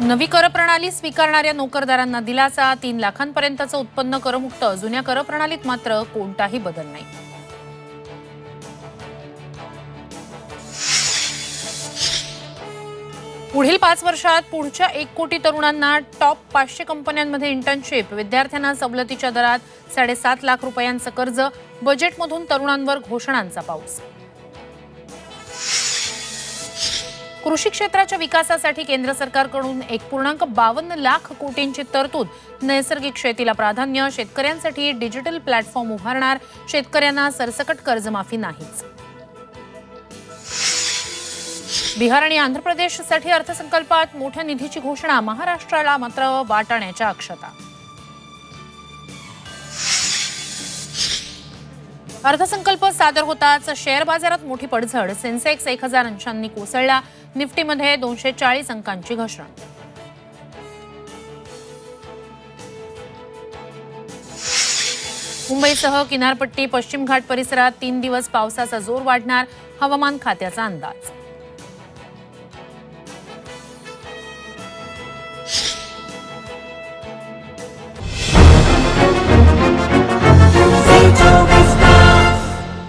नवी कर प्रणाली स्वीकारणाऱ्या नोकरदारांना दिलासा, 3 लाखांपर्यंतचं उत्पन्न करमुक्त. जुन्या कर प्रणालीत मात्र कोणताही बदल नाही. पुढील 5 वर्षात पुढच्या 1 कोटी तरुणांना टॉप 500 कंपन्यांमध्ये इंटर्नशिप. विद्यार्थ्यांना सवलतीच्या दरात 7.5 लाख रुपयांचं कर्ज. बजेटमधून तरुणांवर घोषणांचा पाऊस. कृषी क्षेत्राच्या विकासासाठी केंद्र सरकारकडून 1.52 लाख कोटींची तरतूद. नैसर्गिक शेतीला प्राधान्य. शेतकऱ्यांसाठी डिजिटल प्लॅटफॉर्म उभारणार. शेतकऱ्यांना सरसकट कर्जमाफी नाहीच. बिहार आणि आंध्र प्रदेशसाठी अर्थसंकल्पात मोठ्या निधीची घोषणा. महाराष्ट्राला मात्र वाटण्याच्या अक्षता. अर्थसंकल्प सादर होताच शेअर बाजारात मोठी पडझड. सेन्सेक्स 1000 अंशांनी कोसळला. निफ्टीमध्ये 240 अंकांची घसरण. मुंबईसह किनारपट्टी, पश्चिम घाट परिसरात 3 दिवस पावसाचा जोर वाढणार. हवामान खात्याचा अंदाज.